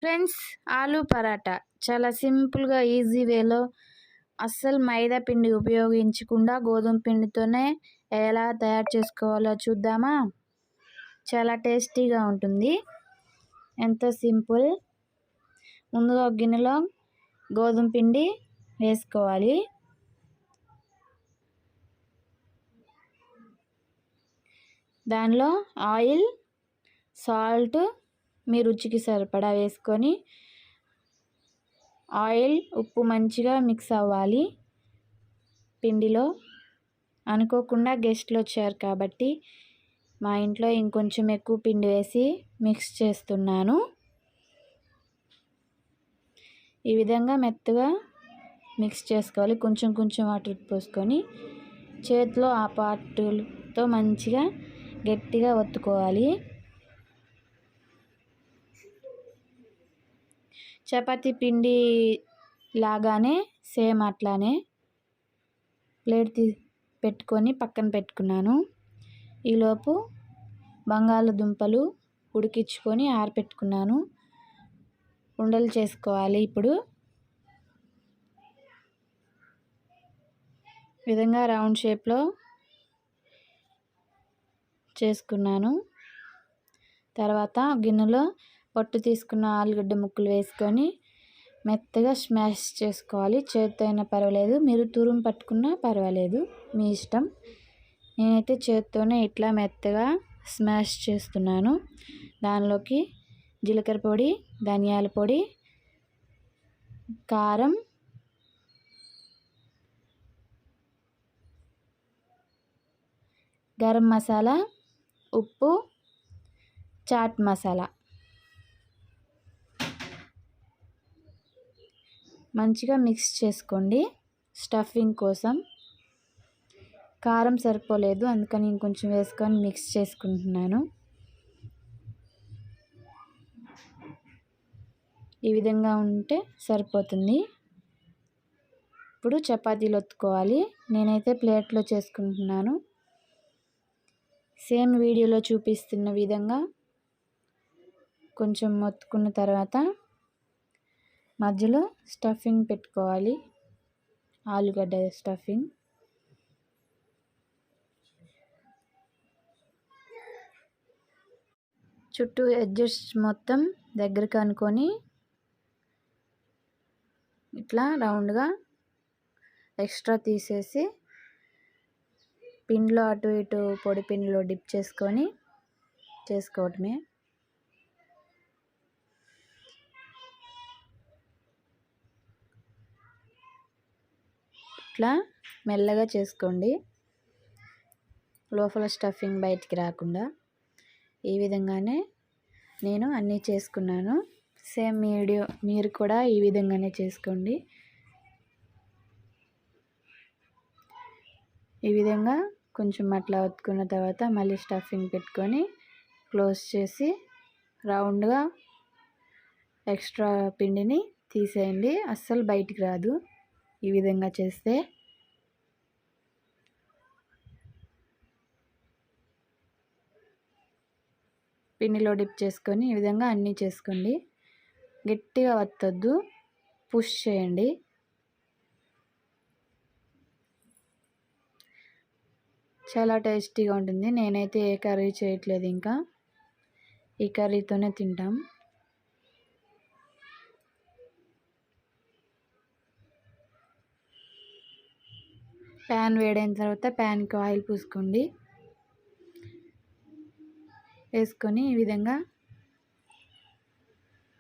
Friends, aloo paratha చాలా సింపుల్గా easy వేలో అస్సలు మైదా పిండి ఉపయోగించకుండా గోధుమ పిండితోనే ఎలా తయారు చేసుకోవాలో చూద్దామా. చాలా టేస్టీగా ఉంటుంది, ఎంతో సింపుల్. ముందుగా ఒక గిన్నెలో గోధుమ పిండి వేసుకోవాలి. దానిలో ఆయిల్, సాల్ట్ మీ రుచికి సరిపడా వేసుకొని ఆయిల్, ఉప్పు మంచిగా మిక్స్ అవ్వాలి పిండిలో. అనుకోకుండా గెస్ట్లు వచ్చారు కాబట్టి మా ఇంట్లో ఇంకొంచెం ఎక్కువ పిండి వేసి మిక్స్ చేస్తున్నాను. ఈ విధంగా మెత్తగా మిక్స్ చేసుకోవాలి. కొంచెం కొంచెం వాటర్ పోసుకొని చేతిలో ఆ పార్టులతో మంచిగా గట్టిగా ఒత్తుకోవాలి. చపాతీ పిండి లాగానే సేమ్ అట్లానే ప్లేట్ పెట్టుకొని పక్కన పెట్టుకున్నాను. ఈలోపు బంగాళదుంపలు ఉడికించుకొని ఆరబెట్టుకున్నాను. ఉండలు చేసుకోవాలి. ఇప్పుడు విధంగా రౌండ్ షేప్లో చేసుకున్నాను. తర్వాత గిన్నెలో పొట్టు తీసుకున్న ఆలుగడ్డ ముక్కలు వేసుకొని మెత్తగా స్మాష్ చేసుకోవాలి. చేతితో అయినా పర్వాలేదు, మీరు తురుము పట్టుకున్నా పర్వాలేదు, మీ ఇష్టం. నేనైతే చేతితోనే ఇట్లా మెత్తగా స్మాష్ చేస్తున్నాను. దానిలోకి జీలకర్ర పొడి, ధనియాల పొడి, కారం, గరం మసాలా, ఉప్పు, చాట్ మసాలా మంచిగా మిక్స్ చేసుకోండి. స్టఫింగ్ కోసం కారం సరిపోలేదు, అందుకని ఇంకొంచెం వేసుకొని మిక్స్ చేసుకుంటున్నాను. ఈ విధంగా ఉంటే సరిపోతుంది. ఇప్పుడు చపాతీలు ఒత్తుకోవాలి. నేనైతే ప్లేట్లో చేసుకుంటున్నాను. సేమ్ వీడియోలో చూపిస్తున్న విధంగా కొంచెం ఒత్తుకున్న తర్వాత మధ్యలో స్టఫింగ్ పెట్టుకోవాలి. ఆలుగడ్డ స్టఫింగ్ చుట్టూ ఎడ్జెస్ మొత్తం దగ్గరికి అనుకొని ఇట్లా రౌండ్గా ఎక్స్ట్రా తీసేసి పిండిలో అటు ఇటు పొడి పిండిలో డిప్ చేసుకొని చేసుకోవటమే. ఇట్లా మెల్లగా చేసుకోండి, లోపల స్టఫింగ్ బయటికి రాకుండా. ఈ విధంగానే నేను అన్నీ చేసుకున్నాను. సేమ్ మీరు కూడా ఈ విధంగానే చేసుకోండి. ఈ విధంగా కొంచెం అట్లా ఒత్తుకున్న తర్వాత మళ్ళీ స్టఫింగ్ పెట్టుకొని క్లోజ్ చేసి రౌండ్గా ఎక్స్ట్రా పిండిని తీసేయండి. అస్సలు బయటికి రాదు ఈ విధంగా చేస్తే. పిండిలో డిప్ చేసుకొని ఈ విధంగా అన్నీ చేసుకోండి. గట్టిగా వత్తొద్దు, పుష్ చేయండి. చాలా టేస్టీగా ఉంటుంది. నేనైతే ఏ కర్రీ చేయట్లేదు, ఇంకా ఈ కర్రీతోనే తింటాం. ప్యాన్ వేడైన తర్వాత ప్యాన్కి ఆయిల్ పూసుకోండి. వేసుకొని ఈ విధంగా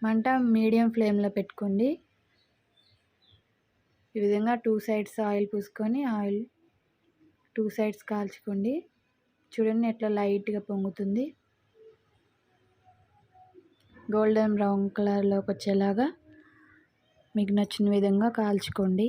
మంట మీడియం ఫ్లేమ్లో పెట్టుకోండి. ఈ విధంగా 2 సైడ్స్ ఆయిల్ పూసుకొని ఆయిల్ 2 సైడ్స్ కాల్చుకోండి. చూడండి ఎట్లా లైట్గా పొంగుతుంది. గోల్డెన్ బ్రౌన్ కలర్లోకి వచ్చేలాగా మీకు నచ్చిన విధంగా కాల్చుకోండి.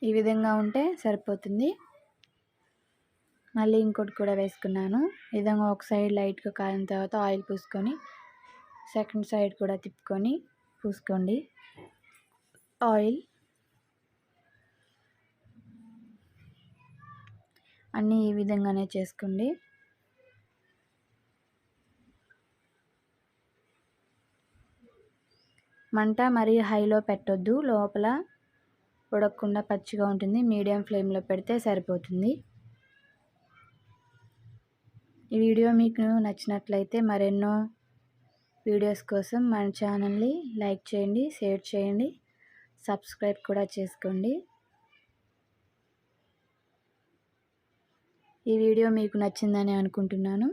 ఈ విధంగా ఉంటే సరిపోతుంది. మళ్ళీ ఇంకోటి కూడా వేసుకున్నాను. ఈ విధంగా ఒక సైడ్ లైట్గా కాలిన తర్వాత ఆయిల్ పూసుకొని సెకండ్ సైడ్ కూడా తిప్పుకొని పూసుకోండి ఆయిల్. అన్నీ ఈ విధంగానే చేసుకోండి. మంట మరీ హైలో పెట్టొద్దు, లోపల ఉడకకుండా పచ్చిగా ఉంటుంది. మీడియం ఫ్లేమ్లో పెడితే సరిపోతుంది. ఈ వీడియో మీకు నచ్చినట్లయితే మరెన్నో వీడియోస్ కోసం మన ఛానల్ని లైక్ చేయండి, షేర్ చేయండి, సబ్స్క్రైబ్ కూడా చేసుకోండి. ఈ వీడియో మీకు నచ్చిందని అనుకుంటున్నాను.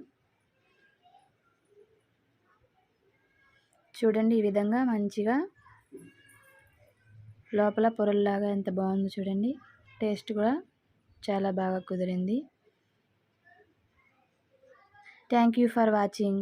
చూడండి, ఈ విధంగా మంచిగా లోపల పొరల్లాగా ఎంత బాగుందో చూడండి. టేస్ట్ కూడా చాలా బాగా కుదిరింది. Thank you for watching.